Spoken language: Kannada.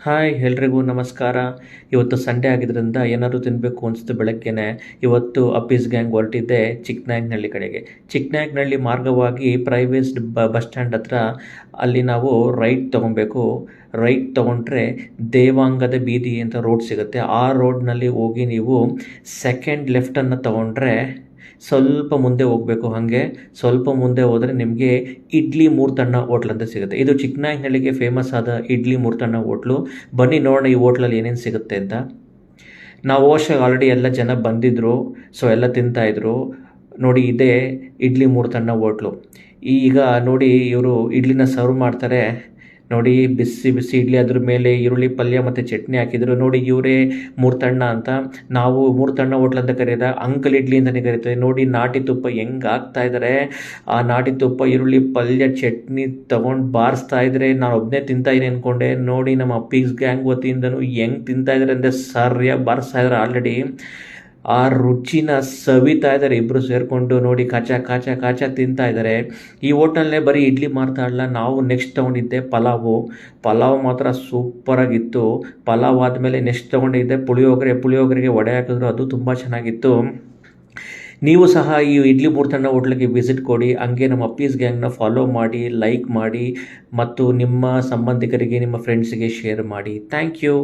ಹಾಯ್ ಎಲ್ರಿಗೂ ನಮಸ್ಕಾರ. ಇವತ್ತು ಸಂಡೇ ಆಗಿದ್ದರಿಂದ ಏನಾದರೂ ತಿನ್ನಬೇಕು ಅನಿಸ್ತು ಬೆಳಗ್ಗೆನೆ. ಇವತ್ತು ಅಪ್ಪೀಸ್ ಗ್ಯಾಂಗ್ ಹೊರಟಿದ್ದೆ ಚಿಕ್ಕನಾಯಕನಹಳ್ಳಿ ಕಡೆಗೆ. ಚಿಕ್ಕನಾಯಕನಹಳ್ಳಿ ಮಾರ್ಗವಾಗಿ ಪ್ರೈವೇಟ್ ಬಸ್ ಸ್ಟ್ಯಾಂಡ್ ಹತ್ರ ಅಲ್ಲಿ ನಾವು ರೈಟ್ ತೊಗೊಬೇಕು. ರೈಟ್ ತೊಗೊಂಡ್ರೆ ದೇವಾಂಗದ ಬೀದಿ ಅಂತ ರೋಡ್ ಸಿಗುತ್ತೆ. ಆ ರೋಡ್ನಲ್ಲಿ ಹೋಗಿ ನೀವು ಸೆಕೆಂಡ್ ಲೆಫ್ಟನ್ನು ತೊಗೊಂಡ್ರೆ ಸ್ವಲ್ಪ ಮುಂದೆ ಹೋಗಬೇಕು. ಹಾಗೆ ಸ್ವಲ್ಪ ಮುಂದೆ ಹೋದರೆ ನಿಮಗೆ ಇಡ್ಲಿ ಮೂರ್ತಣ್ಣ ಹೋಟ್ಲ್ ಅಂತ ಸಿಗುತ್ತೆ. ಇದು ಚಿಕ್ಕನಾಯಕನಹಳ್ಳಿಗೆ ಫೇಮಸ್ ಆದ ಇಡ್ಲಿ ಮೂರ್ತಣ್ಣ ಹೋಟ್ಲು. ಬನ್ನಿ ನೋಡೋಣ ಈ ಹೋಟ್ಲಲ್ಲಿ ಏನೇನು ಸಿಗುತ್ತೆ ಅಂತ. ನಾವು ಹೋಗೋಷ್ಟಾಗ ಆಲ್ರೆಡಿ ಎಲ್ಲ ಜನ ಬಂದಿದ್ದರು, ಸೊ ಎಲ್ಲ ತಿಂತಾಯಿದ್ರು. ನೋಡಿ, ಇದೇ ಇಡ್ಲಿ ಮೂರ್ತಣ್ಣ ಹೋಟ್ಲು. ಈಗ ನೋಡಿ, ಇವರು ಇಡ್ಲಿನ ಸರ್ವ್ ಮಾಡ್ತಾರೆ. ನೋಡಿ, ಬಿಸಿ ಬಿಸಿ ಇಡ್ಲಿ, ಅದ್ರ ಮೇಲೆ ಈರುಳ್ಳಿ ಪಲ್ಯ ಮತ್ತು ಚಟ್ನಿ ಹಾಕಿದ್ರು. ನೋಡಿ, ಇವರೇ ಮೂರ್ತಣ್ಣ ಅಂತ. ನಾವು ಮೂರ್ತಣ್ಣ ಹೋಟ್ಲ್ ಅಂತ ಕರೆಯೋದ, ಅಂಕಲ್ ಇಡ್ಲಿ ಅಂತಲೇ ಕರೀತಾರೆ. ನೋಡಿ, ನಾಟಿ ತುಪ್ಪ ಹೆಂಗೆ ಹಾಕ್ತಾ ಇದ್ದಾರೆ. ಆ ನಾಟಿ ತುಪ್ಪ, ಈರುಳ್ಳಿ ಪಲ್ಯ, ಚಟ್ನಿ ತೊಗೊಂಡು ಬಾರಿಸ್ತಾ ಇದ್ದಾರೆ. ನಾನು ಒಬ್ಬನೇ ತಿಂತಾಯಿದ್ದೀನಿ ಅಂದ್ಕೊಂಡೆ. ನೋಡಿ, ನಮ್ಮ ಅಪ್ಪೀಸ್ ಗ್ಯಾಂಗ್ ವತಿಯಿಂದನೂ ಹೆಂಗೆ ತಿಂತಾಯಿದ್ದಾರೆ ಅಂದರೆ ಸರಿಯಾಗಿ ಬಾರಿಸ್ತಾ ಇದ್ದಾರೆ. ಆಲ್ರೆಡಿ ಆ ರುಚಿನ ಸವಿತಾ ಇದ್ದಾರೆ ಇಬ್ಬರು ಸೇರಿಕೊಂಡು. ನೋಡಿ, ಕಾಚ ತಿಂತಾ ಇದ್ದಾರೆ. ಈ ಹೋಟೆಲ್ನೇ ಬರೀ ಇಡ್ಲಿ ಮಾರ್ತಾ ಇಲ್ಲ. ನಾವು ನೆಕ್ಸ್ಟ್ ತೊಗೊಂಡಿದ್ದೆ ಪಲಾವ್ ಮಾತ್ರ ಸೂಪರಾಗಿತ್ತು. ಪಲಾವ್ ಆದಮೇಲೆ ನೆಕ್ಸ್ಟ್ ತೊಗೊಂಡಿದ್ದೆ ಪುಳಿಯೋಗರೆಗೆ ವಡೆ ಹಾಕಿದ್ರು, ಅದು ತುಂಬ ಚೆನ್ನಾಗಿತ್ತು. ನೀವು ಸಹ ಈ ಇಡ್ಲಿ ಮೂರ್ತಣ್ಣ ಹೋಟ್ಲಿಗೆ ವಿಸಿಟ್ ಕೊಡಿ. ಹಂಗೆ ನಮ್ಮ ಅಪ್ಪೀಸ್ ಗ್ಯಾಂಗ್ನ ಫಾಲೋ ಮಾಡಿ, ಲೈಕ್ ಮಾಡಿ ಮತ್ತು ನಿಮ್ಮ ಸಂಬಂಧಿಕರಿಗೆ, ನಿಮ್ಮ ಫ್ರೆಂಡ್ಸಿಗೆ ಶೇರ್ ಮಾಡಿ. Thank you.